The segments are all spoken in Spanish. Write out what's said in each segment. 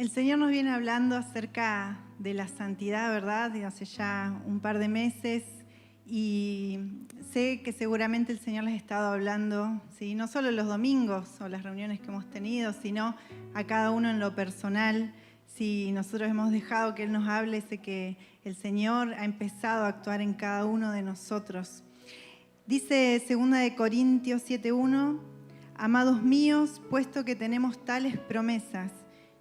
El Señor nos viene hablando acerca de la santidad, ¿verdad? De hace ya un par de meses, y sé que seguramente el Señor les ha estado hablando, ¿sí? No solo los domingos o las reuniones que hemos tenido, sino a cada uno en lo personal. Si nosotros hemos dejado que Él nos hable, sé que el Señor ha empezado a actuar en cada uno de nosotros. Dice 2 Corintios 7:1, amados míos, puesto que tenemos tales promesas,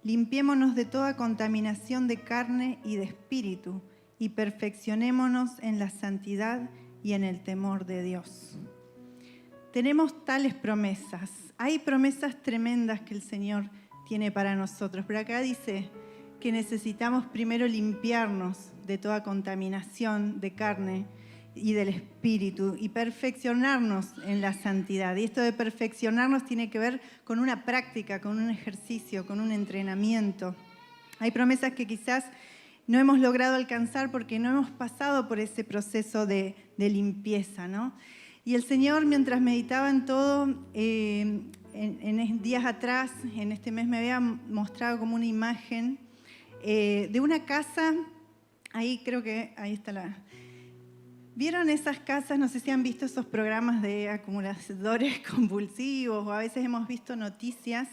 limpiémonos de toda contaminación de carne y de espíritu, y perfeccionémonos en la santidad y en el temor de Dios. Tenemos tales promesas. Hay promesas tremendas que el Señor tiene para nosotros, pero acá dice que necesitamos primero limpiarnos de toda contaminación de carne y del espíritu y perfeccionarnos en la santidad. Y esto de perfeccionarnos tiene que ver con una práctica, con un ejercicio, con un entrenamiento. Hay promesas que quizás no hemos logrado alcanzar porque no hemos pasado por ese proceso de limpieza, ¿no? Y el Señor, mientras meditaba en todo, en días atrás, en este mes, me había mostrado como una imagen de una casa. Ahí creo que, ahí está la... ¿Vieron esas casas? No sé si han visto esos programas de acumuladores compulsivos, o a veces hemos visto noticias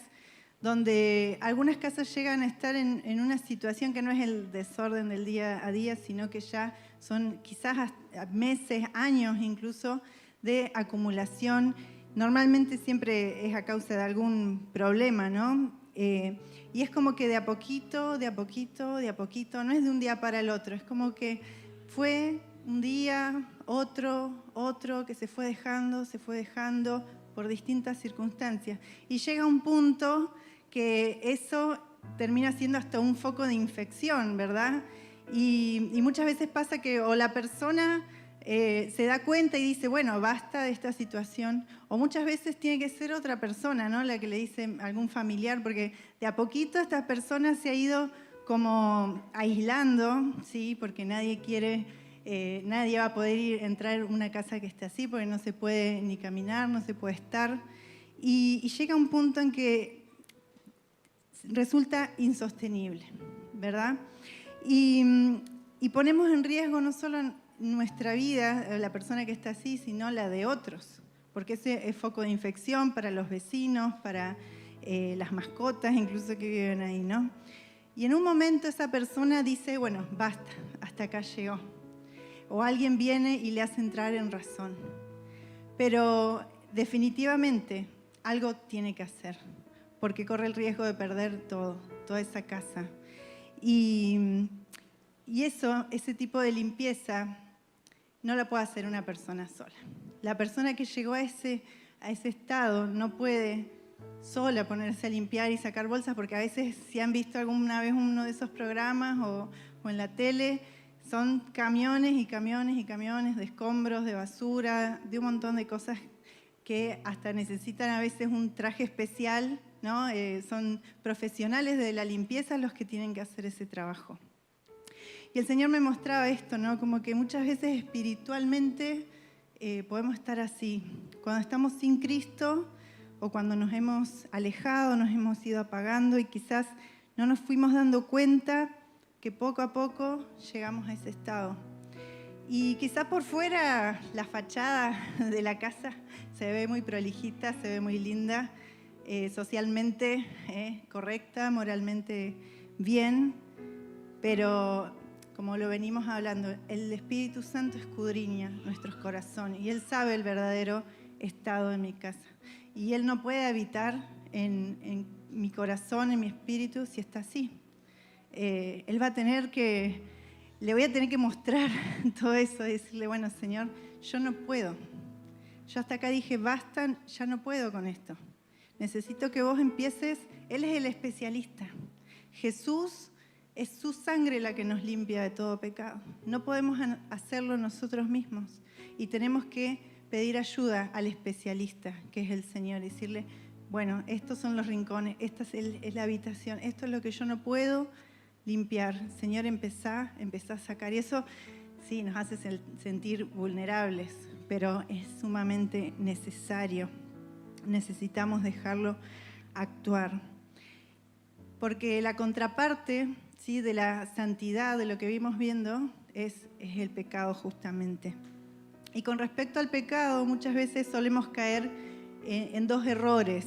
donde algunas casas llegan a estar en una situación que no es el desorden del día a día, sino que ya son quizás hasta meses, años incluso, de acumulación. Normalmente siempre es a causa de algún problema, ¿no? Y es como que de a poquito, de a poquito, de a poquito, no es de un día para el otro, es como que fue un día, otro, que se fue dejando por distintas circunstancias. Y llega un punto que eso termina siendo hasta un foco de infección, ¿verdad? Y muchas veces pasa que o la persona se da cuenta y dice, bueno, basta de esta situación, o muchas veces tiene que ser otra persona, ¿no? La que le dice algún familiar, porque de a poquito esta persona se ha ido como aislando, ¿sí? Porque nadie va a poder entrar en una casa que esté así, porque no se puede ni caminar, no se puede estar. Y llega un punto en que resulta insostenible, ¿verdad? Y ponemos en riesgo no solo nuestra vida, la persona que está así, sino la de otros, porque ese es foco de infección para los vecinos, para las mascotas incluso que viven ahí, ¿no? Y en un momento esa persona dice, bueno, basta, hasta acá llegó. O alguien viene y le hace entrar en razón. Pero definitivamente algo tiene que hacer, porque corre el riesgo de perder toda esa casa. Y ese tipo de limpieza no la puede hacer una persona sola. La persona que llegó a ese estado no puede sola ponerse a limpiar y sacar bolsas, porque a veces, si han visto alguna vez uno de esos programas o en la tele, son camiones y camiones y camiones de escombros, de basura, de un montón de cosas que hasta necesitan a veces un traje especial, ¿no? Son profesionales de la limpieza los que tienen que hacer ese trabajo. Y el Señor me mostraba esto, ¿no? Como que muchas veces espiritualmente podemos estar así. Cuando estamos sin Cristo o cuando nos hemos alejado, nos hemos ido apagando y quizás no nos fuimos dando cuenta que poco a poco llegamos a ese estado. Y quizás por fuera la fachada de la casa se ve muy prolijita, se ve muy linda, socialmente correcta, moralmente bien, pero como lo venimos hablando, el Espíritu Santo escudriña nuestros corazones y Él sabe el verdadero estado de mi casa. Y Él no puede habitar en mi corazón, en mi espíritu, si está así. Él va a tener que, le voy a tener que mostrar todo eso y decirle, bueno, Señor, yo no puedo. Yo hasta acá dije, basta, ya no puedo con esto. Necesito que vos empieces. Él es el especialista. Jesús es su sangre la que nos limpia de todo pecado. No podemos hacerlo nosotros mismos y tenemos que pedir ayuda al especialista, que es el Señor, y decirle, bueno, estos son los rincones, esta es la habitación, esto es lo que yo no puedo limpiar. Señor, empezá a sacar. Y eso sí nos hace sentir vulnerables, pero es sumamente necesario. Necesitamos dejarlo actuar. porque la contraparte, ¿sí?, de la santidad, de lo que vimos viendo, es el pecado justamente. Y con respecto al pecado, muchas veces solemos caer en dos errores.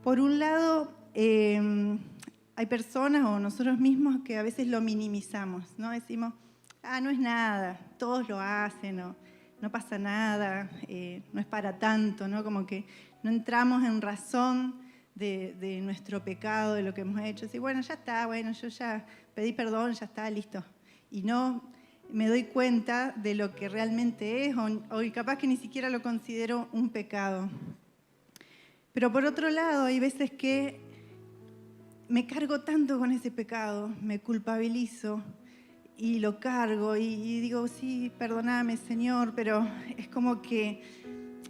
Por un lado, hay personas o nosotros mismos que a veces lo minimizamos, ¿no? Decimos, no es nada, todos lo hacen, no pasa nada, no es para tanto, ¿no? Como que no entramos en razón de nuestro pecado, de lo que hemos hecho. Así, bueno, ya está, bueno, yo ya pedí perdón, ya está, listo. Y no me doy cuenta de lo que realmente es, o capaz que ni siquiera lo considero un pecado. Pero por otro lado, hay veces que me cargo tanto con ese pecado, me culpabilizo y lo cargo y digo, sí, perdóname, Señor, pero es como que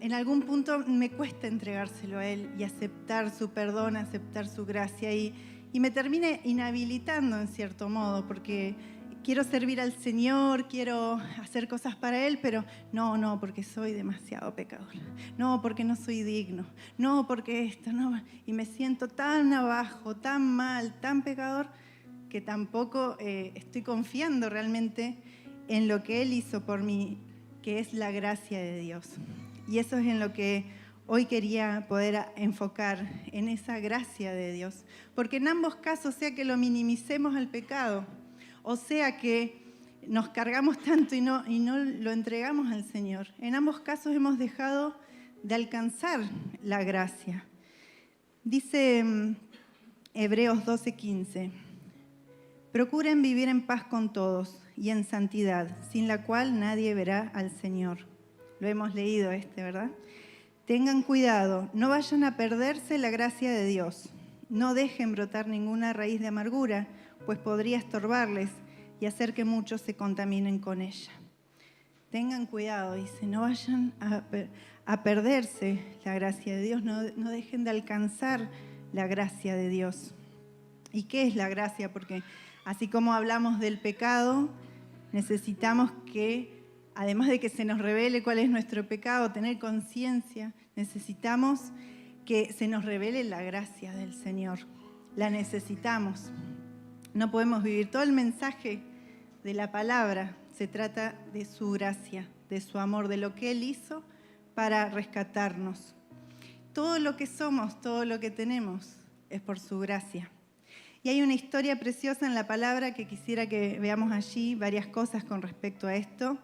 en algún punto me cuesta entregárselo a Él y aceptar su perdón, aceptar su gracia y me termina inhabilitando en cierto modo, porque quiero servir al Señor, quiero hacer cosas para Él, pero no, porque soy demasiado pecador. No, porque no soy digno. No, porque esto, no. Y me siento tan abajo, tan mal, tan pecador, que tampoco estoy confiando realmente en lo que Él hizo por mí, que es la gracia de Dios. Y eso es en lo que hoy quería poder enfocar, en esa gracia de Dios. Porque en ambos casos, sea que lo minimicemos al pecado, o sea que nos cargamos tanto y no lo entregamos al Señor. En ambos casos hemos dejado de alcanzar la gracia. Dice Hebreos 12:15, procuren vivir en paz con todos y en santidad, sin la cual nadie verá al Señor. Lo hemos leído ¿verdad? Tengan cuidado, no vayan a perderse la gracia de Dios. No dejen brotar ninguna raíz de amargura, pues podría estorbarles y hacer que muchos se contaminen con ella. Tengan cuidado, dice, no vayan a perderse la gracia de Dios, no dejen de alcanzar la gracia de Dios. ¿Y qué es la gracia? Porque así como hablamos del pecado, necesitamos que, además de que se nos revele cuál es nuestro pecado, tener conciencia, necesitamos que se nos revele la gracia del Señor. La necesitamos. No podemos vivir. Todo el mensaje de la palabra se trata de su gracia, de su amor, de lo que Él hizo para rescatarnos. Todo lo que somos, todo lo que tenemos es por su gracia. Y hay una historia preciosa en la palabra que quisiera que veamos allí, varias cosas con respecto a esto.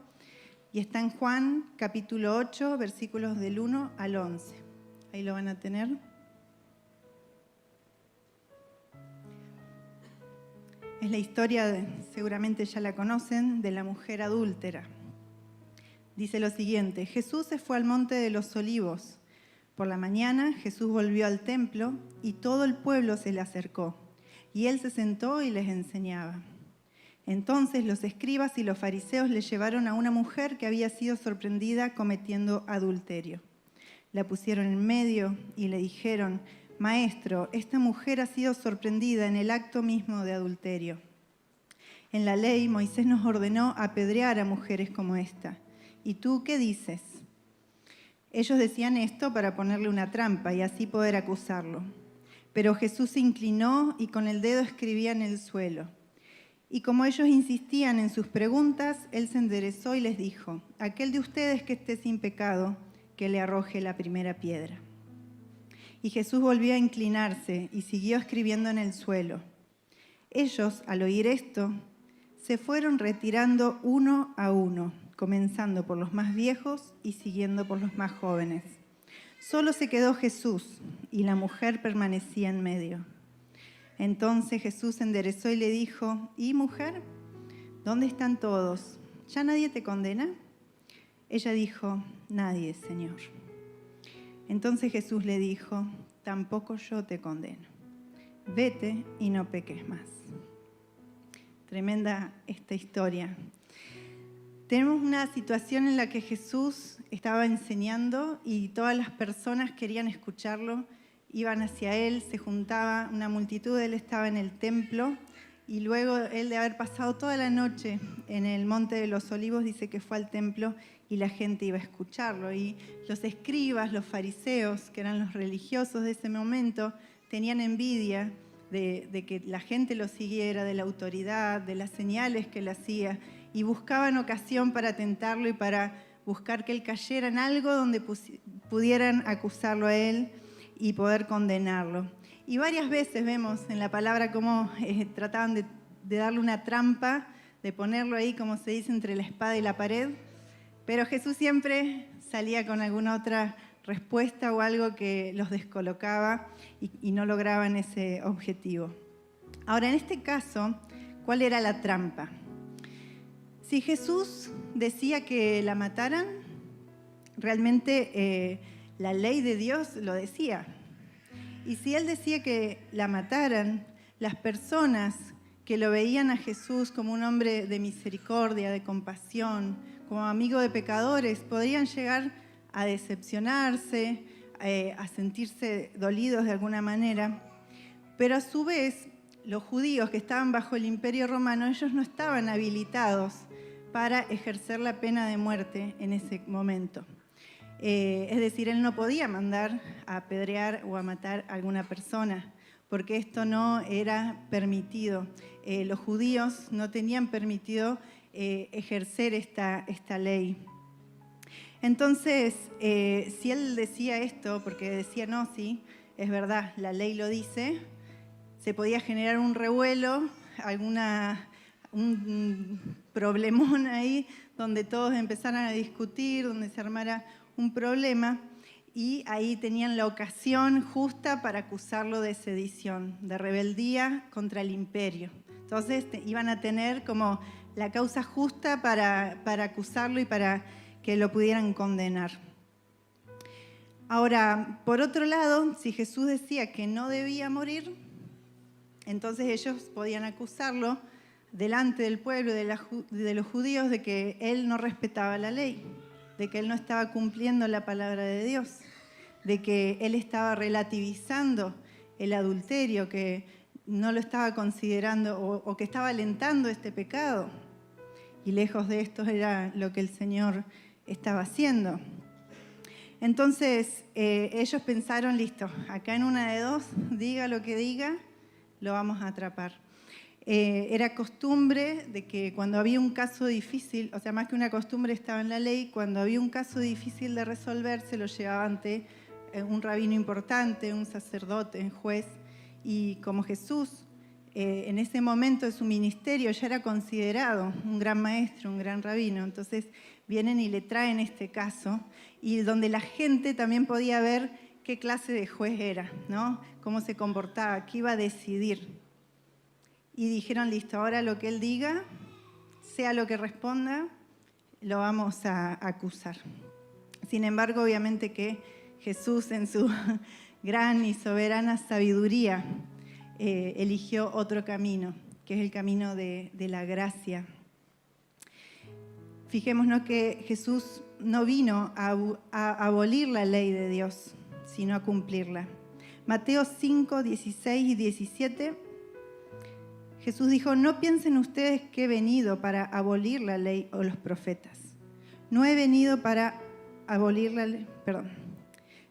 Y está en Juan, capítulo 8, versículos del 1 al 11. Ahí lo van a tener. Es la historia, seguramente ya la conocen, de la mujer adúltera. Dice lo siguiente: Jesús se fue al monte de los Olivos. Por la mañana Jesús volvió al templo y todo el pueblo se le acercó. Y él se sentó y les enseñaba. Entonces los escribas y los fariseos le llevaron a una mujer que había sido sorprendida cometiendo adulterio. La pusieron en medio y le dijeron: Maestro, esta mujer ha sido sorprendida en el acto mismo de adulterio. En la ley, Moisés nos ordenó apedrear a mujeres como esta. ¿Y tú qué dices? Ellos decían esto para ponerle una trampa y así poder acusarlo. Pero Jesús se inclinó y con el dedo escribía en el suelo. Y como ellos insistían en sus preguntas, él se enderezó y les dijo: aquel de ustedes que esté sin pecado, que le arroje la primera piedra. Y Jesús volvió a inclinarse y siguió escribiendo en el suelo. Ellos, al oír esto, se fueron retirando uno a uno, comenzando por los más viejos y siguiendo por los más jóvenes. Solo se quedó Jesús y la mujer permanecía en medio. Entonces Jesús se enderezó y le dijo: ¿Y mujer? ¿Dónde están todos? ¿Ya nadie te condena? Ella dijo: nadie, Señor. Entonces Jesús le dijo: tampoco yo te condeno. Vete y no peques más. Tremenda esta historia. Tenemos una situación en la que Jesús estaba enseñando y todas las personas querían escucharlo, iban hacia él, se juntaba una multitud, él estaba en el templo y luego él, de haber pasado toda la noche en el Monte de los Olivos, dice que fue al templo y la gente iba a escucharlo. Y los escribas, los fariseos, que eran los religiosos de ese momento, tenían envidia de que la gente lo siguiera, de la autoridad, de las señales que él hacía, y buscaban ocasión para tentarlo y para buscar que él cayera en algo donde pudieran acusarlo a él y poder condenarlo. Y varias veces vemos en la palabra cómo trataban de darle una trampa, de ponerlo ahí, como se dice, entre la espada y la pared, pero Jesús siempre salía con alguna otra respuesta o algo que los descolocaba y no lograban ese objetivo. Ahora, en este caso, ¿cuál era la trampa? Si Jesús decía que la mataran, realmente la ley de Dios lo decía. Y si él decía que la mataran, las personas que lo veían a Jesús como un hombre de misericordia, de compasión, como amigo de pecadores, podrían llegar a decepcionarse, a sentirse dolidos de alguna manera. Pero a su vez, los judíos que estaban bajo el Imperio Romano, ellos no estaban habilitados para ejercer la pena de muerte en ese momento. Es decir, él no podía mandar a apedrear o a matar a alguna persona, porque esto no era permitido. Los judíos no tenían permitido ejercer esta ley. Entonces, si él decía esto, porque decía, no, sí, es verdad, la ley lo dice, se podía generar un revuelo, un problemón ahí, donde todos empezaran a discutir, donde se armara un problema, y ahí tenían la ocasión justa para acusarlo de sedición, de rebeldía contra el imperio. Entonces iban a tener como la causa justa para acusarlo y para que lo pudieran condenar. Ahora, por otro lado, si Jesús decía que no debía morir, entonces ellos podían acusarlo delante del pueblo de los judíos de que él no respetaba la ley, de que él no estaba cumpliendo la palabra de Dios, de que él estaba relativizando el adulterio, que no lo estaba considerando o que estaba alentando este pecado. Y lejos de esto era lo que el Señor estaba haciendo. Entonces ellos pensaron, listo, acá en una de dos, diga lo que diga, lo vamos a atrapar. Era costumbre de que cuando había un caso difícil, o sea, más que una costumbre estaba en la ley, cuando había un caso difícil de resolver, se lo llevaba ante un rabino importante, un sacerdote, un juez, y como Jesús en ese momento de su ministerio ya era considerado un gran maestro, un gran rabino, entonces vienen y le traen este caso, y donde la gente también podía ver qué clase de juez era, ¿no? Cómo se comportaba, qué iba a decidir. Y dijeron, listo, ahora lo que él diga, sea lo que responda, lo vamos a acusar. Sin embargo, obviamente que Jesús en su gran y soberana sabiduría eligió otro camino, que es el camino de la gracia. Fijémonos que Jesús no vino a abolir la ley de Dios, sino a cumplirla. Mateo 5, 16 y 17, Jesús dijo, no piensen ustedes que he venido para abolir la ley o los profetas. No he venido para abolir la ley,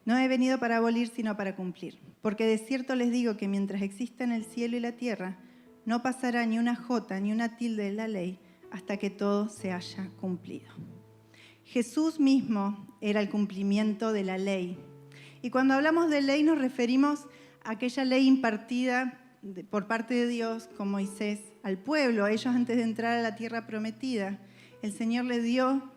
no he venido para abolir, sino para cumplir. Porque de cierto les digo que mientras exista en el cielo y la tierra, no pasará ni una jota ni una tilde de la ley hasta que todo se haya cumplido. Jesús mismo era el cumplimiento de la ley. Y cuando hablamos de ley nos referimos a aquella ley impartida por parte de Dios con Moisés al pueblo, a ellos antes de entrar a la tierra prometida. El Señor les dio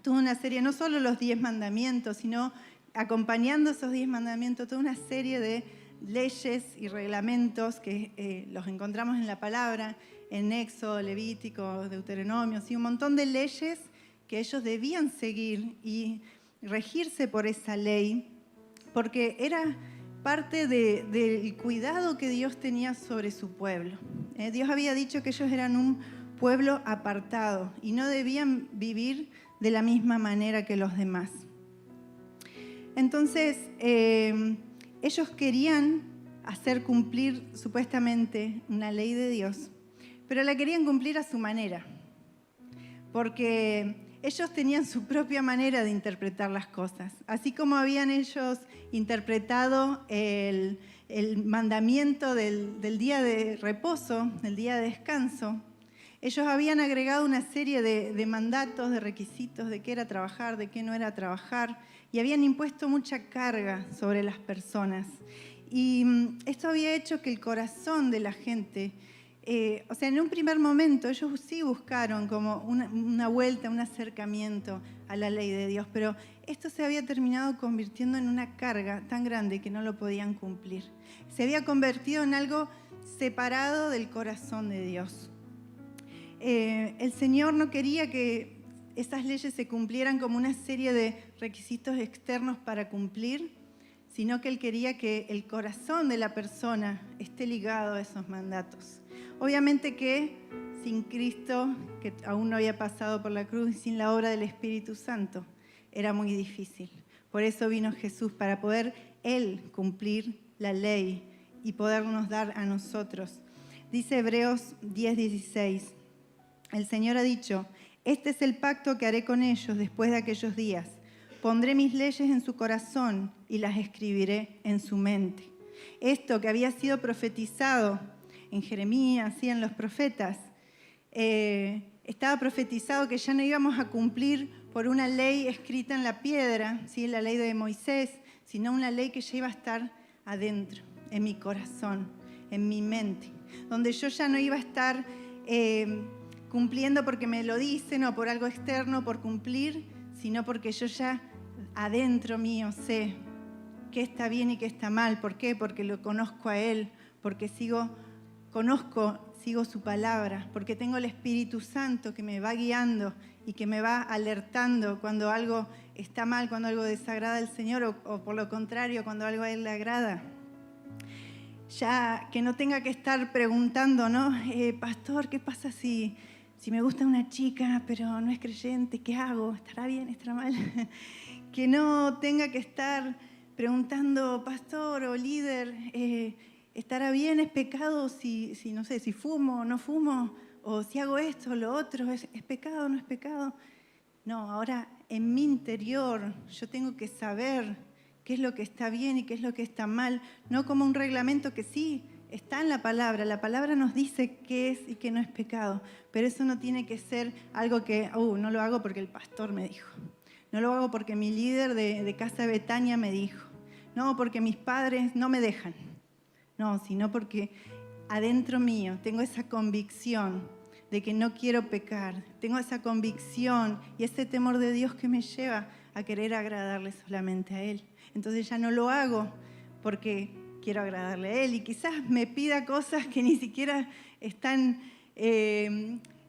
toda una serie, no solo los 10 mandamientos, sino acompañando esos 10 mandamientos, toda una serie de leyes y reglamentos que los encontramos en la palabra, en Éxodo, Levítico, Deuteronomio, ¿sí? Un montón de leyes que ellos debían seguir y regirse por esa ley, porque era parte del cuidado que Dios tenía sobre su pueblo. Dios había dicho que ellos eran un pueblo apartado y no debían vivir de la misma manera que los demás. Entonces, ellos querían hacer cumplir supuestamente una ley de Dios, pero la querían cumplir a su manera, porque ellos tenían su propia manera de interpretar las cosas. Así como habían ellos interpretado el el mandamiento del día de reposo, del día de descanso, ellos habían agregado una serie de mandatos, de requisitos, de qué era trabajar, de qué no era trabajar, y habían impuesto mucha carga sobre las personas. Y esto había hecho que el corazón de la gente, en un primer momento ellos sí buscaron como una vuelta, un acercamiento a la ley de Dios, pero esto se había terminado convirtiendo en una carga tan grande que no lo podían cumplir. Se había convertido en algo separado del corazón de Dios. El Señor no quería que esas leyes se cumplieran como una serie de requisitos externos para cumplir, sino que Él quería que el corazón de la persona esté ligado a esos mandatos. Obviamente que sin Cristo, que aún no había pasado por la cruz, y sin la obra del Espíritu Santo, era muy difícil. Por eso vino Jesús, para poder Él cumplir la ley y podernos dar a nosotros. Dice Hebreos 10:16, el Señor ha dicho: este es el pacto que haré con ellos después de aquellos días. Pondré mis leyes en su corazón y las escribiré en su mente. Esto que había sido profetizado en Jeremías y en los profetas, estaba profetizado que ya no íbamos a cumplir por una ley escrita en la piedra, ¿sí? La ley de Moisés, sino una ley que ya iba a estar adentro, en mi corazón, en mi mente, donde yo ya no iba a estar cumpliendo porque me lo dicen o por algo externo, por cumplir, sino porque yo ya adentro mío sé qué está bien y qué está mal. ¿Por qué? Porque lo conozco a Él, porque sigo su palabra, porque tengo el Espíritu Santo que me va guiando y que me va alertando cuando algo está mal, cuando algo desagrada al Señor o por lo contrario, cuando algo a Él le agrada. Ya que no tenga que estar preguntando, ¿no? Pastor, ¿qué pasa si me gusta una chica pero no es creyente? ¿Qué hago? ¿Estará bien? ¿Estará mal? Que no tenga que estar preguntando, pastor o líder, ¿estará bien? ¿Es pecado si no sé, si fumo o no fumo? ¿O si hago esto o lo otro? ¿Es pecado o no es pecado? No, ahora en mi interior yo tengo que saber qué es lo que está bien y qué es lo que está mal, no como un reglamento que sí está en la palabra nos dice qué es y qué no es pecado, pero eso no tiene que ser algo que, no lo hago porque el pastor me dijo, no lo hago porque mi líder de Casa Betania me dijo, no porque mis padres no me dejan, no, sino porque adentro mío tengo esa convicción de que no quiero pecar, tengo esa convicción y ese temor de Dios que me lleva a querer agradarle solamente a Él. Entonces ya no lo hago porque quiero agradarle a Él y quizás me pida cosas que ni siquiera están,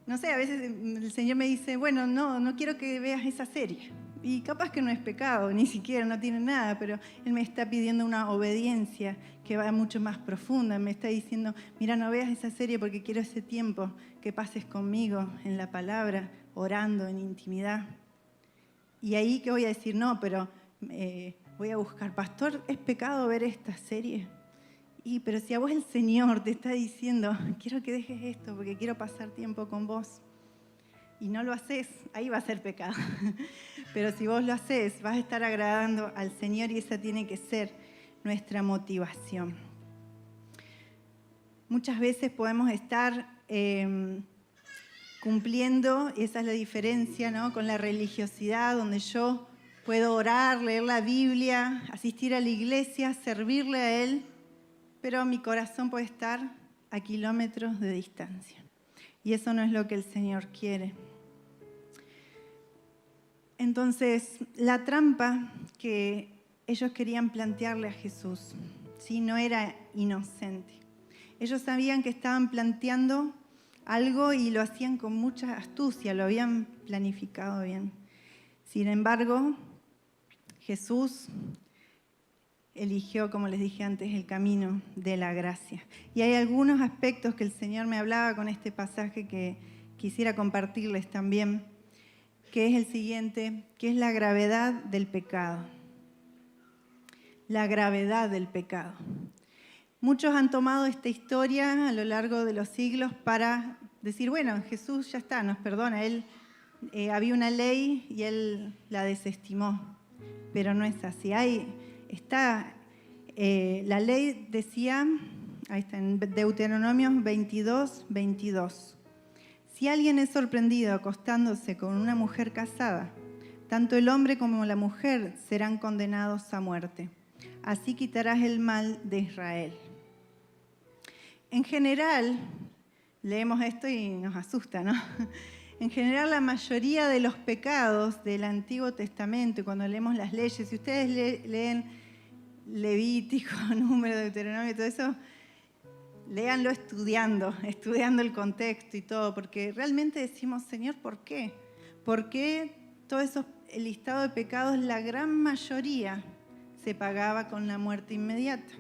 no sé, a veces el Señor me dice, bueno, no quiero que veas esa serie. Y capaz que no es pecado, ni siquiera no tiene nada, pero Él me está pidiendo una obediencia que va mucho más profunda. Me está diciendo, mira, no veas esa serie porque quiero ese tiempo que pases conmigo en la palabra, orando en intimidad. Y ahí que voy a decir, no, pero voy a buscar, pastor, ¿es pecado ver esta serie? Pero si a vos el Señor te está diciendo, quiero que dejes esto porque quiero pasar tiempo con vos, y no lo haces, ahí va a ser pecado. Pero si vos lo haces, vas a estar agradando al Señor y esa tiene que ser nuestra motivación. Muchas veces podemos estar cumpliendo, y esa es la diferencia, ¿no?, con la religiosidad, donde yo puedo orar, leer la Biblia, asistir a la iglesia, servirle a Él, pero mi corazón puede estar a kilómetros de distancia. Y eso no es lo que el Señor quiere. Entonces, la trampa que ellos querían plantearle a Jesús, ¿sí?, no era inocente. Ellos sabían que estaban planteando algo y lo hacían con mucha astucia, lo habían planificado bien. Sin embargo, Jesús eligió, como les dije antes, el camino de la gracia. Y hay algunos aspectos que el Señor me hablaba con este pasaje que quisiera compartirles también, que es el siguiente, que es la gravedad del pecado. La gravedad del pecado. Muchos han tomado esta historia a lo largo de los siglos para decir, bueno, Jesús ya está, nos perdona, Él había una ley y Él la desestimó, pero no es así. Está La ley decía, ahí está en Deuteronomio 22, 22. Si alguien es sorprendido acostándose con una mujer casada, tanto el hombre como la mujer serán condenados a muerte. Así quitarás el mal de Israel. En general, leemos esto y nos asusta, ¿no? En general, la mayoría de los pecados del Antiguo Testamento, y cuando leemos las leyes, si ustedes leen Levítico, Número, Deuteronomio y todo eso, léanlo estudiando el contexto y todo, porque realmente decimos, Señor, ¿por qué? ¿Por qué todo eso, el listado de pecados, la gran mayoría se pagaba con la muerte inmediata?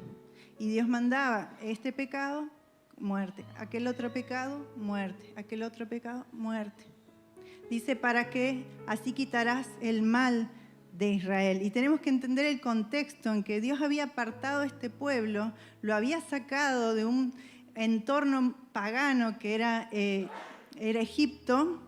Y Dios mandaba este pecado, muerte, aquel otro pecado, muerte, aquel otro pecado, muerte. Dice, para que así quitarás el mal de Israel. Y tenemos que entender el contexto en que Dios había apartado a este pueblo, lo había sacado de un entorno pagano que era Egipto,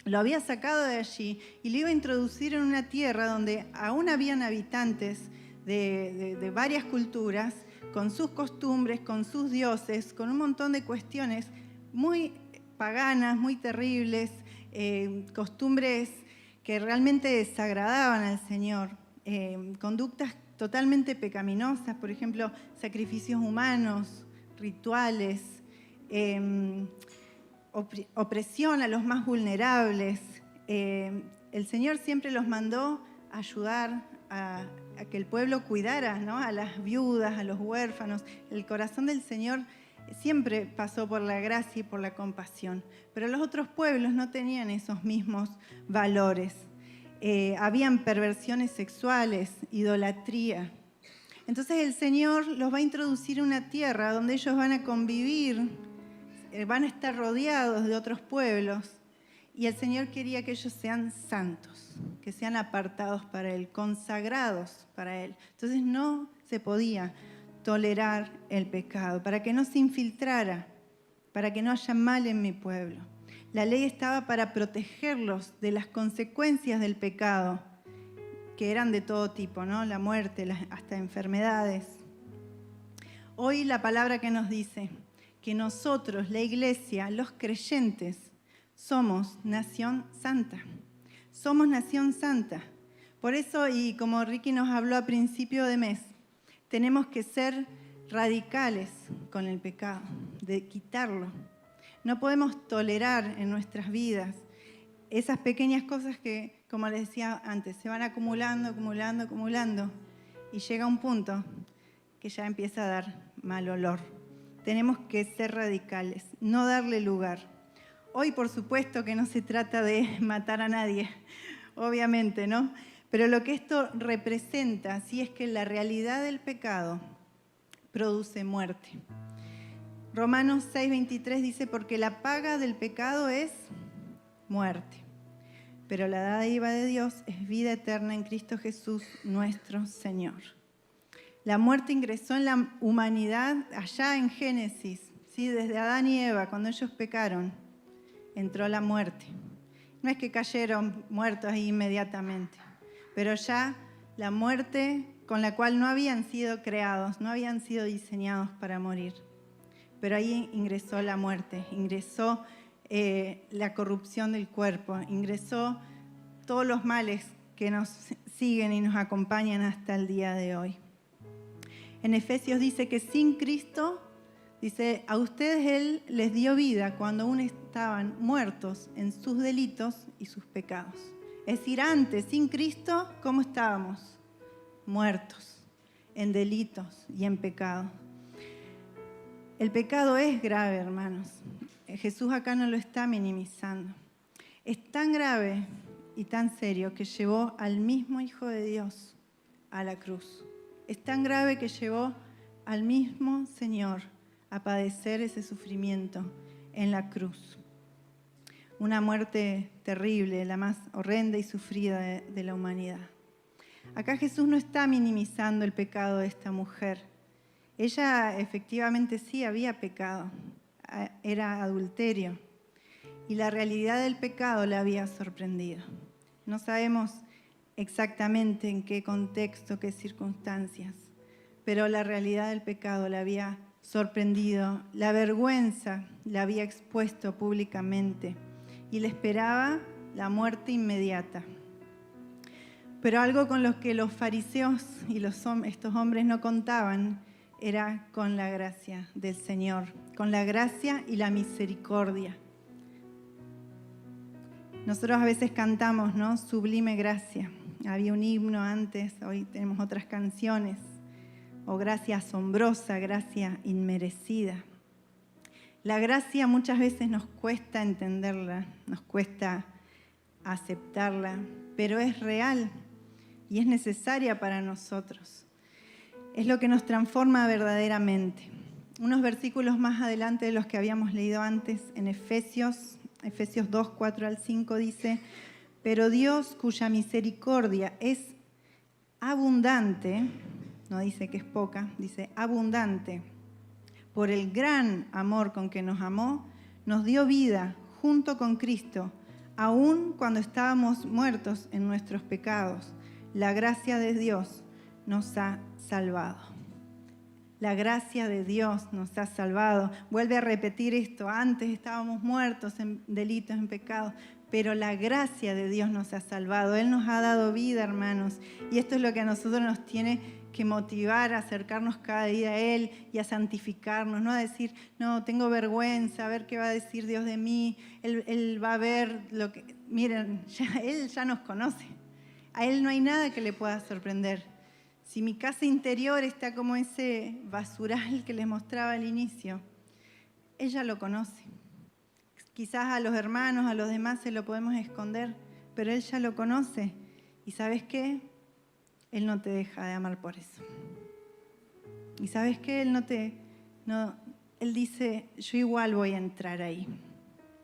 lo había sacado de allí y lo iba a introducir en una tierra donde aún habían habitantes de varias culturas, con sus costumbres, con sus dioses, con un montón de cuestiones muy paganas, muy terribles, costumbres que realmente desagradaban al Señor, conductas totalmente pecaminosas, por ejemplo, sacrificios humanos, rituales, opresión a los más vulnerables. El Señor siempre los mandó a ayudar a que el pueblo cuidara, ¿no?, a las viudas, a los huérfanos. El corazón del Señor siempre pasó por la gracia y por la compasión, pero los otros pueblos no tenían esos mismos valores. Habían perversiones sexuales, idolatría. Entonces el Señor los va a introducir en una tierra donde ellos van a convivir, van a estar rodeados de otros pueblos, y el Señor quería que ellos sean santos, que sean apartados para Él, consagrados para Él. Entonces no se podía tolerar el pecado, para que no se infiltrara, para que no haya mal en mi pueblo. La ley estaba para protegerlos de las consecuencias del pecado, que eran de todo tipo, ¿no? La muerte, hasta enfermedades. Hoy la palabra que nos dice que nosotros, la iglesia, los creyentes, somos nación santa. Somos nación santa. Por eso, y como Ricky nos habló a principio de mes, tenemos que ser radicales con el pecado, de quitarlo. No podemos tolerar en nuestras vidas esas pequeñas cosas que, como les decía antes, se van acumulando, acumulando, acumulando, y llega un punto que ya empieza a dar mal olor. Tenemos que ser radicales, no darle lugar. Hoy, por supuesto, que no se trata de matar a nadie, obviamente, ¿no? Pero lo que esto representa, sí, es que la realidad del pecado produce muerte. Romanos 6:23 dice, porque la paga del pecado es muerte, pero la dádiva de Dios es vida eterna en Cristo Jesús, nuestro Señor. La muerte ingresó en la humanidad allá en Génesis, ¿sí? Desde Adán y Eva, cuando ellos pecaron, entró la muerte. No es que cayeron muertos ahí inmediatamente, pero ya la muerte con la cual no habían sido creados, no habían sido diseñados para morir. Pero ahí ingresó la muerte, ingresó la corrupción del cuerpo, ingresó todos los males que nos siguen y nos acompañan hasta el día de hoy. En Efesios dice que sin Cristo, dice, a ustedes Él les dio vida cuando aún estaban muertos en sus delitos y sus pecados. Es decir, antes, sin Cristo, ¿cómo estábamos? Muertos en delitos y en pecado. El pecado es grave, hermanos. Jesús acá no lo está minimizando. Es tan grave y tan serio que llevó al mismo Hijo de Dios a la cruz. Es tan grave que llevó al mismo Señor a padecer ese sufrimiento en la cruz. Una muerte terrible, la más horrenda y sufrida de la humanidad. Acá Jesús no está minimizando el pecado de esta mujer. Ella efectivamente sí había pecado, era adulterio, y la realidad del pecado la había sorprendido. No sabemos exactamente en qué contexto, qué circunstancias, pero la realidad del pecado la había sorprendido, la vergüenza la había expuesto públicamente y le esperaba la muerte inmediata. Pero algo con lo que los fariseos y estos hombres no contaban era con la gracia del Señor, con la gracia y la misericordia. Nosotros a veces cantamos, ¿no? Sublime gracia. Había un himno antes, hoy tenemos otras canciones. O gracia asombrosa, gracia inmerecida. La gracia muchas veces nos cuesta entenderla, nos cuesta aceptarla, pero es real y es necesaria para nosotros. Es lo que nos transforma verdaderamente. Unos versículos más adelante de los que habíamos leído antes, en Efesios 2, 4 al 5 dice: pero Dios, cuya misericordia es abundante, no dice que es poca, dice abundante, por el gran amor con que nos amó, nos dio vida junto con Cristo, aun cuando estábamos muertos en nuestros pecados. La gracia de Dios nos ha salvado. La gracia de Dios nos ha salvado. Vuelve a repetir esto: antes estábamos muertos en delitos, en pecados, pero la gracia de Dios nos ha salvado. Él nos ha dado vida, hermanos, y esto es lo que a nosotros nos tiene que motivar a acercarnos cada día a Él y a santificarnos, no a decir, no, tengo vergüenza, a ver qué va a decir Dios de mí, Él va a ver lo que... Miren, Él ya nos conoce, a Él no hay nada que le pueda sorprender. Si mi casa interior está como ese basural que les mostraba al inicio, Él ya lo conoce. Quizás a los hermanos, a los demás se lo podemos esconder, pero Él ya lo conoce. ¿Y sabes qué? Él no te deja de amar por eso. ¿Y sabes qué? Él dice, yo igual voy a entrar ahí.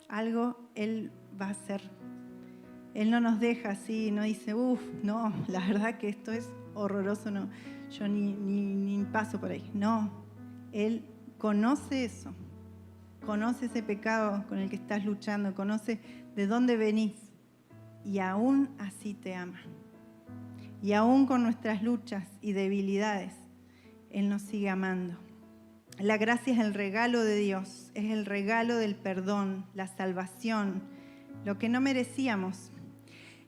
Algo Él va a hacer. Él no nos deja así, no dice, no, la verdad que esto es horroroso, no, yo ni paso por ahí. No, Él conoce eso, conoce ese pecado con el que estás luchando, conoce de dónde venís y aún así te ama. Y aún con nuestras luchas y debilidades, Él nos sigue amando. La gracia es el regalo de Dios, es el regalo del perdón, la salvación, lo que no merecíamos.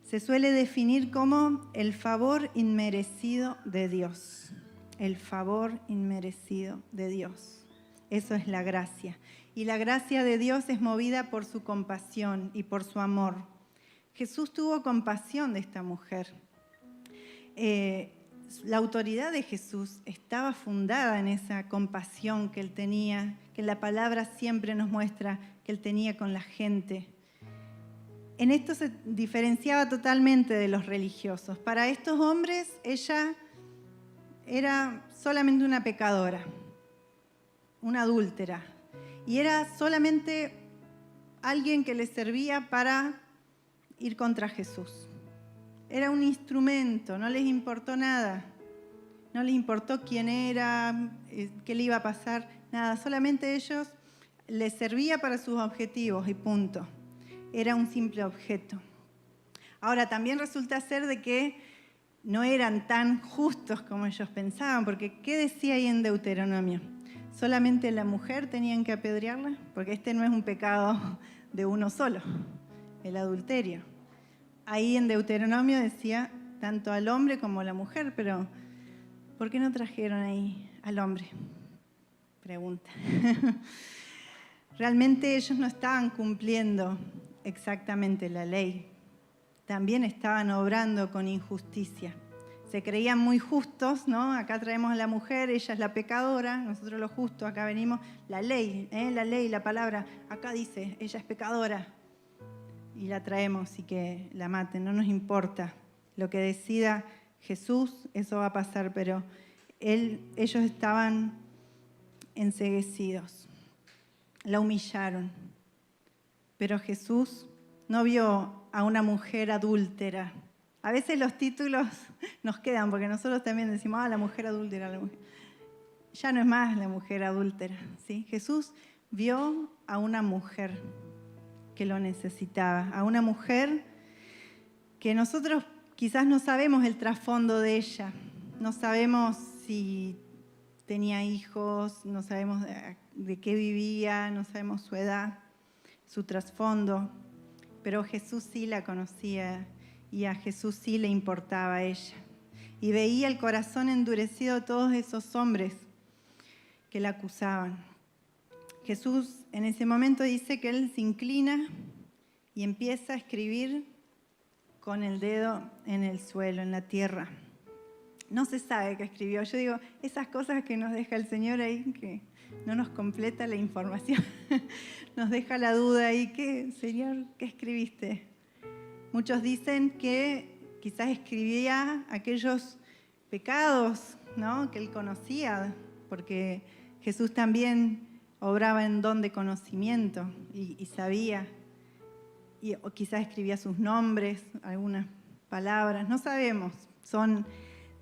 Se suele definir como el favor inmerecido de Dios. El favor inmerecido de Dios. Eso es la gracia. Y la gracia de Dios es movida por su compasión y por su amor. Jesús tuvo compasión de esta mujer. La autoridad de Jesús estaba fundada en esa compasión que Él tenía, que la palabra siempre nos muestra que Él tenía con la gente. En esto se diferenciaba totalmente de los religiosos. Para estos hombres, ella era solamente una pecadora, una adúltera, y era solamente alguien que les servía para ir contra Jesús. Era un instrumento, no les importó nada. No les importó quién era, qué le iba a pasar, nada. Solamente ellos les servía para sus objetivos y punto. Era un simple objeto. Ahora, también resulta ser de que no eran tan justos como ellos pensaban, porque ¿qué decía ahí en Deuteronomio? ¿Solamente la mujer tenían que apedrearla? Porque este no es un pecado de uno solo, el adulterio. Ahí en Deuteronomio decía tanto al hombre como a la mujer, pero ¿por qué no trajeron ahí al hombre? Pregunta. Realmente ellos no estaban cumpliendo exactamente la ley. También estaban obrando con injusticia. Se creían muy justos, ¿no? Acá traemos a la mujer, ella es la pecadora, nosotros los justos, acá venimos, la ley, la palabra, acá dice, ella es pecadora. Y la traemos y que la maten, no nos importa. Lo que decida Jesús, eso va a pasar, pero ellos estaban enceguecidos. La humillaron. Pero Jesús no vio a una mujer adúltera. A veces los títulos nos quedan, porque nosotros también decimos, la mujer adúltera. La mujer. Ya no es más la mujer adúltera, ¿sí? Jesús vio a una mujer que lo necesitaba, a una mujer que nosotros quizás no sabemos el trasfondo de ella, no sabemos si tenía hijos, no sabemos de qué vivía, no sabemos su edad, su trasfondo, pero Jesús sí la conocía y a Jesús sí le importaba a ella. Y veía el corazón endurecido de todos esos hombres que la acusaban. Jesús en ese momento dice que él se inclina y empieza a escribir con el dedo en el suelo, en la tierra. No se sabe qué escribió. Yo digo, esas cosas que nos deja el Señor ahí, que no nos completa la información, nos deja la duda ahí, Señor, ¿qué escribiste? Muchos dicen que quizás escribía aquellos pecados, ¿no?, que él conocía, porque Jesús también obraba en don de conocimiento y sabía, o quizás escribía sus nombres, algunas palabras, no sabemos, son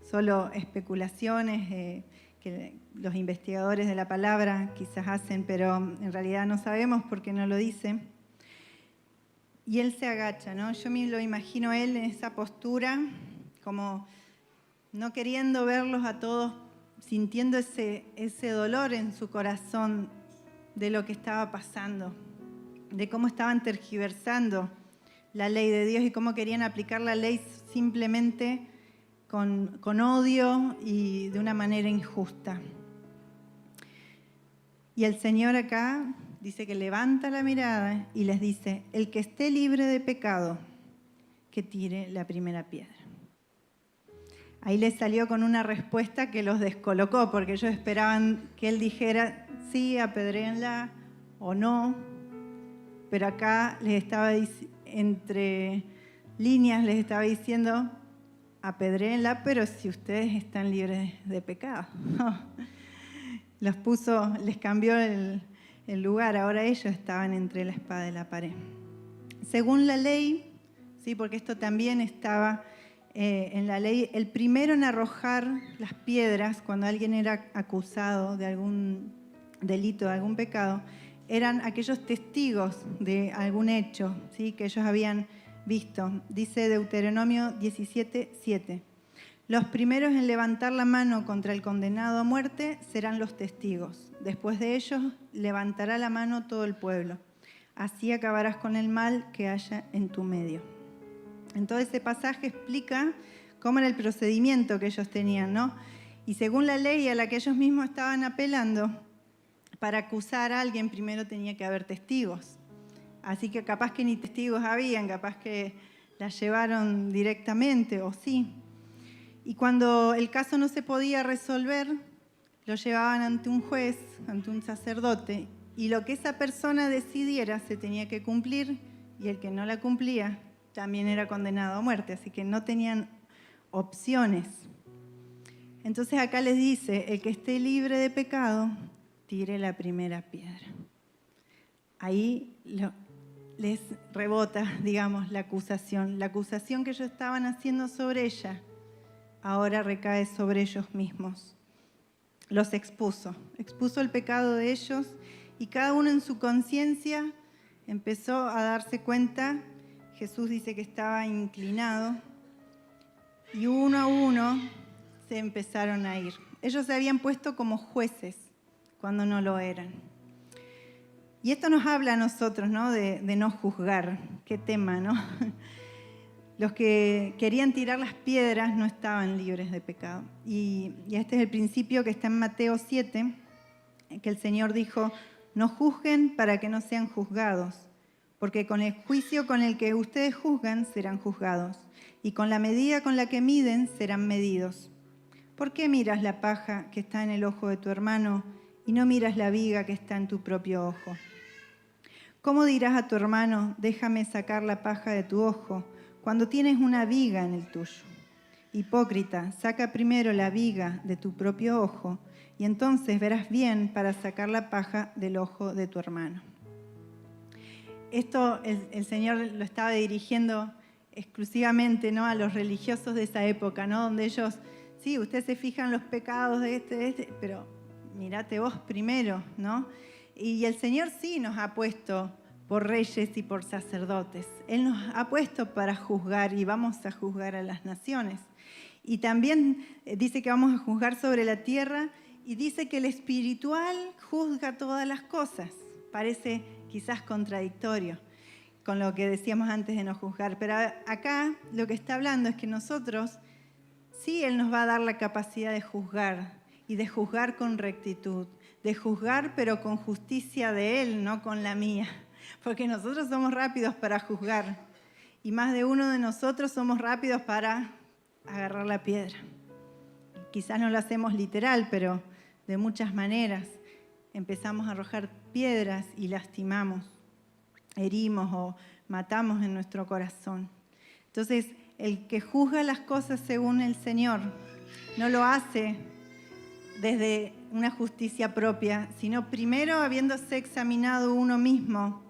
solo especulaciones que los investigadores de la palabra quizás hacen, pero en realidad no sabemos porque no lo dice. Y él se agacha, ¿no? Yo me lo imagino a él en esa postura, como no queriendo verlos a todos, sintiendo ese dolor en su corazón de lo que estaba pasando, de cómo estaban tergiversando la ley de Dios y cómo querían aplicar la ley simplemente con odio y de una manera injusta. Y el Señor acá dice que levanta la mirada y les dice, el que esté libre de pecado, que tire la primera piedra. Ahí les salió con una respuesta que los descolocó, porque ellos esperaban que él dijera, sí, apedréenla o no, pero acá les estaba entre líneas les estaba diciendo, apedréenla, pero si ustedes están libres de pecado. Les cambió el lugar, ahora ellos estaban entre la espada y la pared. Según la ley, sí, porque esto también estaba en la ley, el primero en arrojar las piedras cuando alguien era acusado de algún delito, de algún pecado, eran aquellos testigos de algún hecho, ¿sí?, que ellos habían visto. Dice Deuteronomio 17:7. Los primeros en levantar la mano contra el condenado a muerte serán los testigos. Después de ellos levantará la mano todo el pueblo. Así acabarás con el mal que haya en tu medio. Entonces ese pasaje explica cómo era el procedimiento que ellos tenían, ¿no? Y según la ley a la que ellos mismos estaban apelando, para acusar a alguien primero tenía que haber testigos. Así que capaz que ni testigos habían, capaz que la llevaron directamente, o sí. Y cuando el caso no se podía resolver, lo llevaban ante un juez, ante un sacerdote, y lo que esa persona decidiera se tenía que cumplir, y el que no la cumplía también era condenado a muerte, así que no tenían opciones. Entonces acá les dice, el que esté libre de pecado, tire la primera piedra. Ahí les rebota, digamos, la acusación que ellos estaban haciendo sobre ella, ahora recae sobre ellos mismos. Los expuso el pecado de ellos y cada uno en su conciencia empezó a darse cuenta. Jesús dice que estaba inclinado y uno a uno se empezaron a ir. Ellos se habían puesto como jueces cuando no lo eran. Y esto nos habla a nosotros, ¿no?, de no juzgar. Qué tema, ¿no? Los que querían tirar las piedras no estaban libres de pecado. Y este es el principio que está en Mateo 7, que el Señor dijo, no juzguen para que no sean juzgados, porque con el juicio con el que ustedes juzgan serán juzgados, y con la medida con la que miden serán medidos. ¿Por qué miras la paja que está en el ojo de tu hermano y no miras la viga que está en tu propio ojo? ¿Cómo dirás a tu hermano, déjame sacar la paja de tu ojo, cuando tienes una viga en el tuyo? Hipócrita, saca primero la viga de tu propio ojo, y entonces verás bien para sacar la paja del ojo de tu hermano. Esto el Señor lo estaba dirigiendo exclusivamente, ¿no?, a los religiosos de esa época, ¿no?, donde ellos, sí, ustedes se fijan los pecados de este, pero mírate vos primero, ¿no? Y el Señor sí nos ha puesto por reyes y por sacerdotes. Él nos ha puesto para juzgar y vamos a juzgar a las naciones. Y también dice que vamos a juzgar sobre la tierra Y dice que el espiritual juzga todas las cosas. Parece quizás contradictorio con lo que decíamos antes de no juzgar, pero acá lo que está hablando es que nosotros, sí, Él nos va a dar la capacidad de juzgar, y de juzgar con rectitud, de juzgar pero con justicia de Él, no con la mía, porque nosotros somos rápidos para juzgar, y más de uno de nosotros somos rápidos para agarrar la piedra. Quizás no lo hacemos literal, pero de muchas maneras empezamos a arrojar piedras y lastimamos, herimos o matamos en nuestro corazón. Entonces, el que juzga las cosas según el Señor no lo hace desde una justicia propia, sino primero habiéndose examinado uno mismo,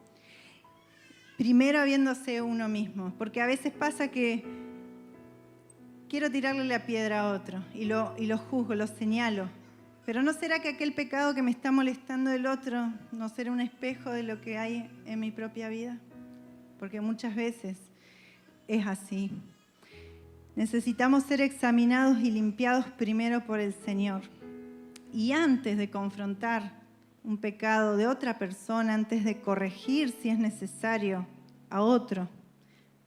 porque a veces pasa que quiero tirarle la piedra a otro y lo juzgo, lo señalo. Pero ¿no será que aquel pecado que me está molestando del otro no será un espejo de lo que hay en mi propia vida? Porque muchas veces es así. Necesitamos ser examinados y limpiados primero por el Señor. Y antes de confrontar un pecado de otra persona, antes de corregir si es necesario a otro,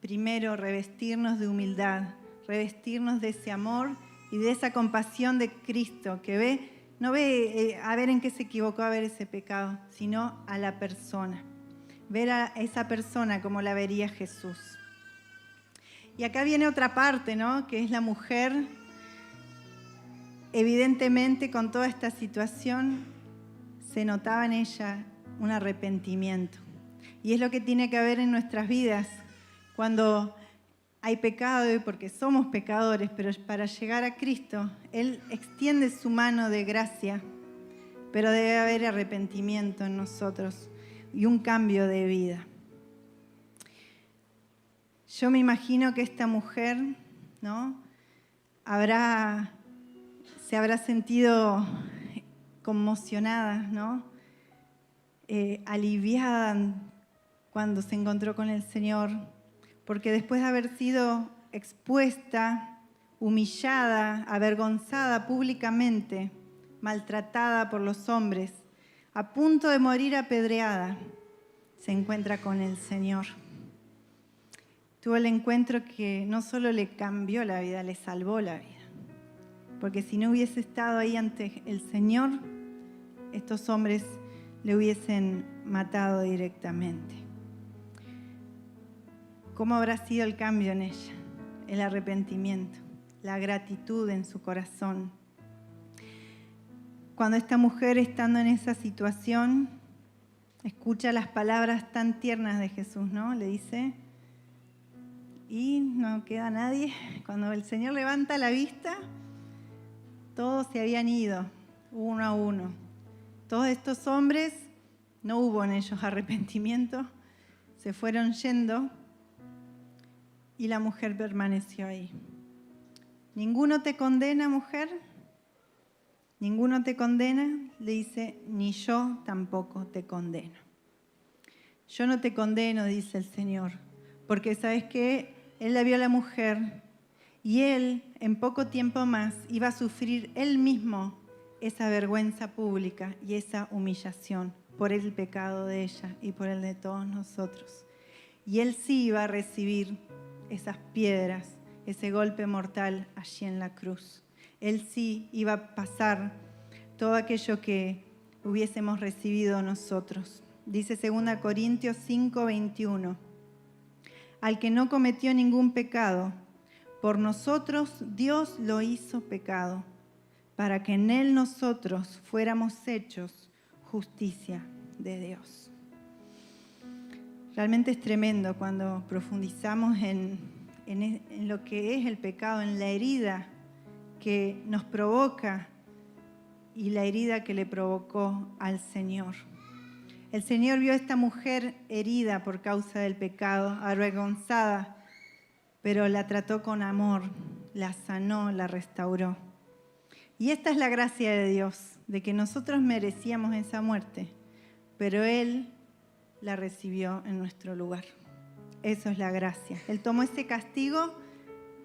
primero revestirnos de humildad, revestirnos de ese amor y de esa compasión de Cristo que no ve a ver en qué se equivocó a ver ese pecado, sino a la persona. Ver a esa persona como la vería Jesús. Y acá viene otra parte, ¿no? Que es la mujer. Evidentemente, con toda esta situación, se notaba en ella un arrepentimiento. Y es lo que tiene que haber en nuestras vidas cuando hay pecado, y porque somos pecadores, pero para llegar a Cristo, Él extiende su mano de gracia, pero debe haber arrepentimiento en nosotros y un cambio de vida. Yo me imagino que esta mujer, ¿no? se habrá sentido conmocionada, ¿no? Aliviada cuando se encontró con el Señor, porque después de haber sido expuesta, humillada, avergonzada públicamente, maltratada por los hombres, a punto de morir apedreada, se encuentra con el Señor. Tuvo el encuentro que no solo le cambió la vida, le salvó la vida. Porque si no hubiese estado ahí ante el Señor, estos hombres le hubiesen matado directamente. ¿Cómo habrá sido el cambio en ella? El arrepentimiento, la gratitud en su corazón. Cuando esta mujer, estando en esa situación, escucha las palabras tan tiernas de Jesús, ¿no? Le dice, y no queda nadie. Cuando el Señor levanta la vista, todos se habían ido, uno a uno. Todos estos hombres, no hubo en ellos arrepentimiento, se fueron yendo y la mujer permaneció ahí. ¿Ninguno te condena, mujer? ¿Ninguno te condena? Le dice, ni yo tampoco te condeno. Yo no te condeno, dice el Señor, porque ¿sabes qué? Él la vio a la mujer y él, en poco tiempo más, iba a sufrir él mismo esa vergüenza pública y esa humillación por el pecado de ella y por el de todos nosotros. Y él sí iba a recibir esas piedras, ese golpe mortal allí en la cruz. Él sí iba a pasar todo aquello que hubiésemos recibido nosotros. Dice 2 Corintios 5:21. Al que no cometió ningún pecado, por nosotros Dios lo hizo pecado, para que en él nosotros fuéramos hechos justicia de Dios. Realmente es tremendo cuando profundizamos en lo que es el pecado, en la herida que nos provoca y la herida que le provocó al Señor. El Señor vio a esta mujer herida por causa del pecado, avergonzada, pero la trató con amor, la sanó, la restauró. Y esta es la gracia de Dios, de que nosotros merecíamos esa muerte, pero Él la recibió en nuestro lugar. Eso es la gracia. Él tomó ese castigo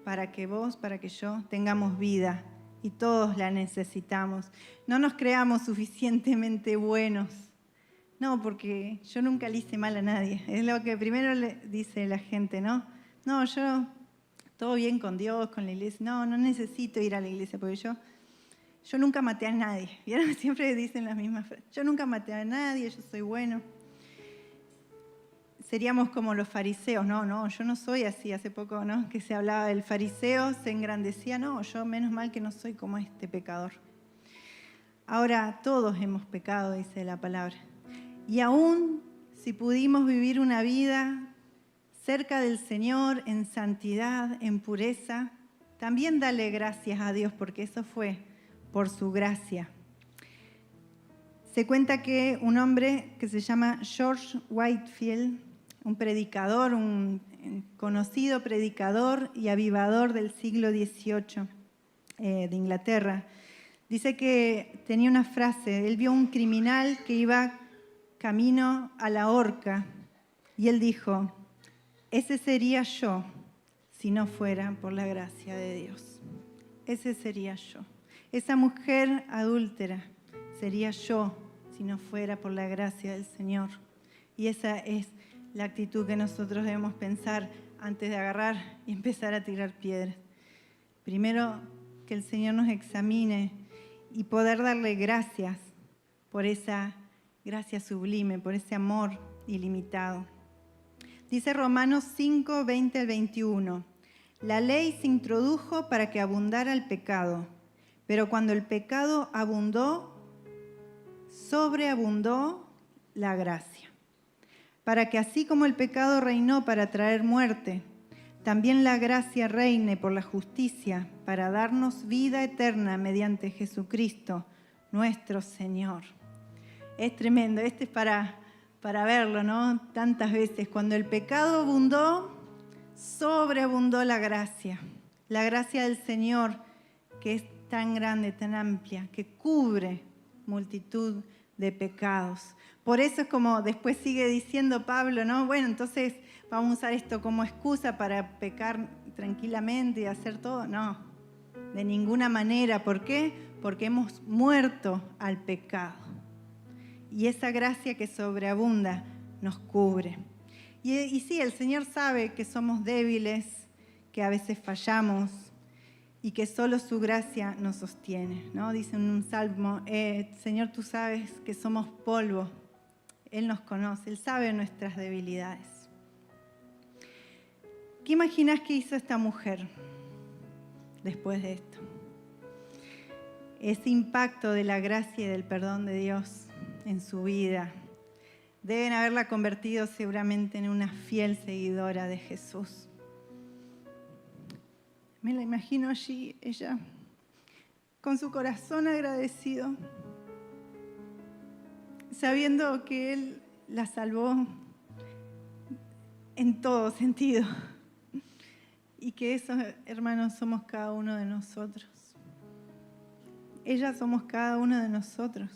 para que vos, para que yo tengamos vida y todos la necesitamos. No nos creamos suficientemente buenos. No, porque yo nunca le hice mal a nadie. Es lo que primero le dice la gente, ¿no? No, yo todo bien con Dios, con la iglesia. No necesito ir a la iglesia porque yo nunca maté a nadie. ¿Vieron? Siempre dicen las mismas frases. Yo nunca maté a nadie, yo soy bueno. Seríamos como los fariseos. No, yo no soy así. Hace poco, ¿no?, que se hablaba del fariseo, se engrandecía. No, yo menos mal que no soy como este pecador. Ahora, todos hemos pecado, dice la palabra. Y aún si pudimos vivir una vida cerca del Señor, en santidad, en pureza, también dale gracias a Dios, porque eso fue por su gracia. Se cuenta que un hombre que se llama George Whitefield, un predicador, un conocido predicador y avivador del siglo XVIII de Inglaterra, dice que tenía una frase. Él vio un criminal que iba camino a la horca y él dijo: ese sería yo si no fuera por la gracia de Dios. Ese sería yo. Esa mujer adúltera sería yo si no fuera por la gracia del Señor. Y esa es la actitud que nosotros debemos pensar antes de agarrar y empezar a tirar piedras. Primero, que el Señor nos examine y poder darle gracias por esa gracia sublime, por ese amor ilimitado. Dice Romanos 5, 20 al 21. La ley se introdujo para que abundara el pecado, pero cuando el pecado abundó, sobreabundó la gracia. Para que así como el pecado reinó para traer muerte, también la gracia reine por la justicia para darnos vida eterna mediante Jesucristo, nuestro Señor. Es tremendo, este es para verlo, ¿no? Tantas veces, cuando el pecado abundó, sobreabundó la gracia del Señor, que es tan grande, tan amplia, que cubre multitud de pecados. Por eso es como después sigue diciendo Pablo, ¿no? Bueno, entonces vamos a usar esto como excusa para pecar tranquilamente y hacer todo. No, de ninguna manera. ¿Por qué? Porque hemos muerto al pecado. Y esa gracia que sobreabunda nos cubre. Y sí, el Señor sabe que somos débiles, que a veces fallamos y que solo su gracia nos sostiene, ¿no? Dice en un salmo, Señor, tú sabes que somos polvo. Él nos conoce, Él sabe nuestras debilidades. ¿Qué imaginas que hizo esta mujer después de esto? Ese impacto de la gracia y del perdón de Dios en su vida deben haberla convertido seguramente en una fiel seguidora de Jesús. Me la imagino allí, ella, con su corazón agradecido, sabiendo que Él la salvó en todo sentido. Y que esos, hermanos, somos cada uno de nosotros. Ellas somos cada uno de nosotros.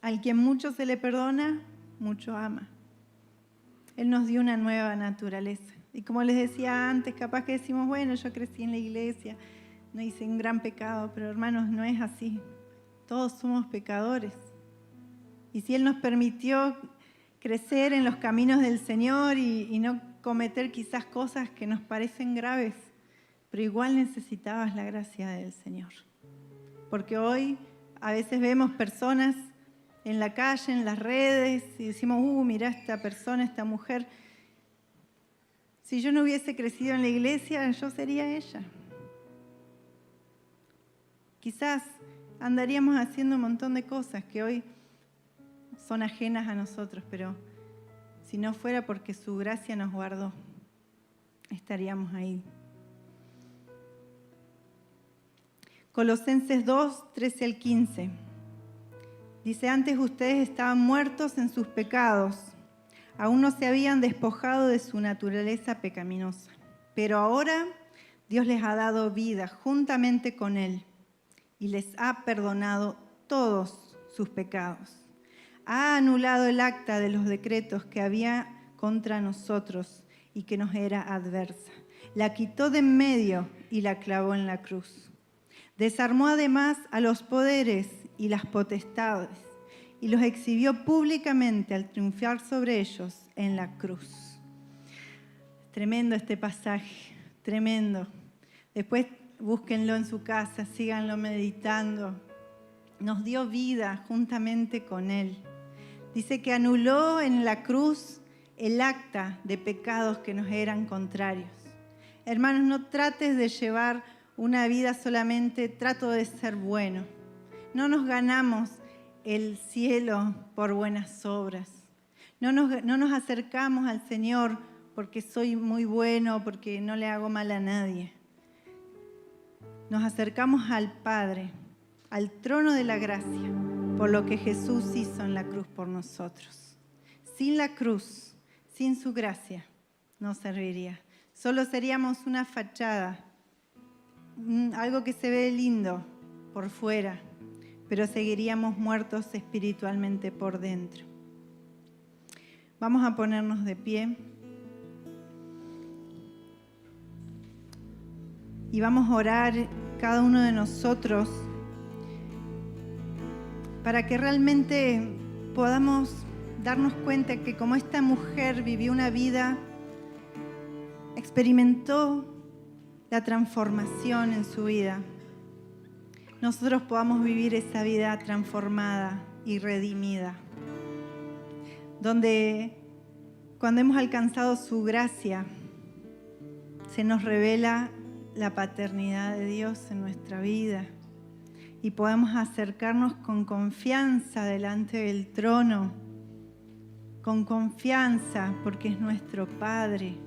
Al quien mucho se le perdona, mucho ama. Él nos dio una nueva naturaleza. Y como les decía antes, capaz que decimos, bueno, yo crecí en la iglesia, no hice un gran pecado, pero hermanos, no es así. Todos somos pecadores. Y si Él nos permitió crecer en los caminos del Señor y no cometer quizás cosas que nos parecen graves, pero igual necesitabas la gracia del Señor. Porque hoy a veces vemos personas en la calle, en las redes, y decimos, mirá esta persona, esta mujer. Si yo no hubiese crecido en la iglesia, yo sería ella. Quizás andaríamos haciendo un montón de cosas que hoy son ajenas a nosotros, pero si no fuera porque su gracia nos guardó, estaríamos ahí. Colosenses 2, 13 al 15. Dice, antes ustedes estaban muertos en sus pecados, aún no se habían despojado de su naturaleza pecaminosa, pero ahora Dios les ha dado vida juntamente con Él y les ha perdonado todos sus pecados. Ha anulado el acta de los decretos que había contra nosotros y que nos era adversa. La quitó de en medio y la clavó en la cruz. Desarmó además a los poderes y las potestades y los exhibió públicamente al triunfar sobre ellos en la cruz. Tremendo este pasaje, tremendo. Después búsquenlo en su casa, síganlo meditando. Nos dio vida juntamente con Él. Dice que anuló en la cruz el acta de pecados que nos eran contrarios. Hermanos, no trates de llevar una vida solamente, trato de ser bueno. No nos ganamos el cielo por buenas obras. No nos acercamos al Señor porque soy muy bueno, porque no le hago mal a nadie. Nos acercamos al Padre, al trono de la gracia, por lo que Jesús hizo en la cruz por nosotros. Sin la cruz, sin su gracia, no serviría. Solo seríamos una fachada, algo que se ve lindo por fuera, pero seguiríamos muertos espiritualmente por dentro. Vamos a ponernos de pie y vamos a orar cada uno de nosotros para que realmente podamos darnos cuenta que como esta mujer vivió una vida, experimentó la transformación en su vida, nosotros podamos vivir esa vida transformada y redimida, donde cuando hemos alcanzado su gracia, se nos revela la paternidad de Dios en nuestra vida y podemos acercarnos con confianza delante del trono, con confianza porque es nuestro Padre,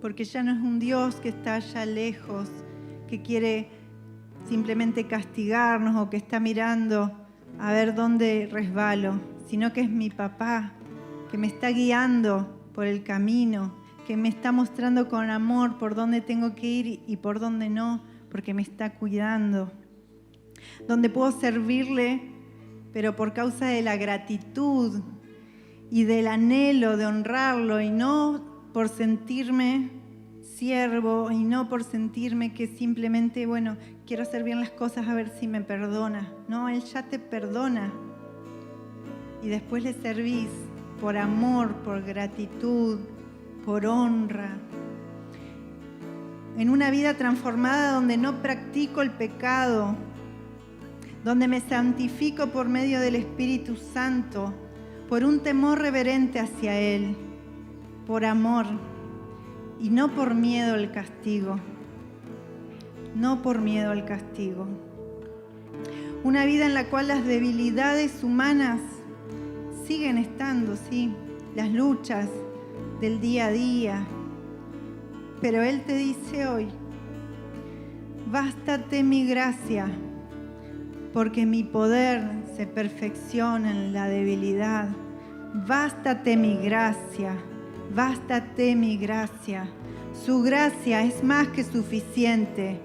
porque ya no es un Dios que está allá lejos, que quiere simplemente castigarnos o que está mirando a ver dónde resbalo, sino que es mi papá, que me está guiando por el camino, que me está mostrando con amor por dónde tengo que ir y por dónde no, porque me está cuidando. Donde puedo servirle, pero por causa de la gratitud y del anhelo de honrarlo, y no por sentirme siervo, y no por sentirme que simplemente, bueno, quiero hacer bien las cosas a ver si me perdona. No, Él ya te perdona. Y después le servís por amor, por gratitud, por honra. En una vida transformada donde no practico el pecado, donde me santifico por medio del Espíritu Santo, por un temor reverente hacia Él, por amor y no por miedo al castigo. No por miedo al castigo. Una vida en la cual las debilidades humanas siguen estando, sí, las luchas del día a día. Pero Él te dice hoy, bástate mi gracia, porque mi poder se perfecciona en la debilidad. Bástate mi gracia, bástate mi gracia. Su gracia es más que suficiente.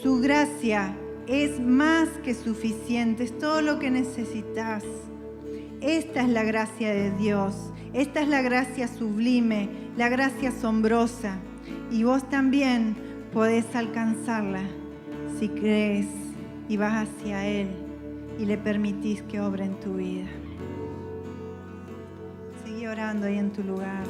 Su gracia es más que suficiente. Es todo lo que necesitas. Esta es la gracia de Dios. Esta es la gracia sublime, la gracia asombrosa. Y vos también podés alcanzarla si crees y vas hacia Él y le permitís que obre en tu vida. Seguí orando ahí en tu lugar.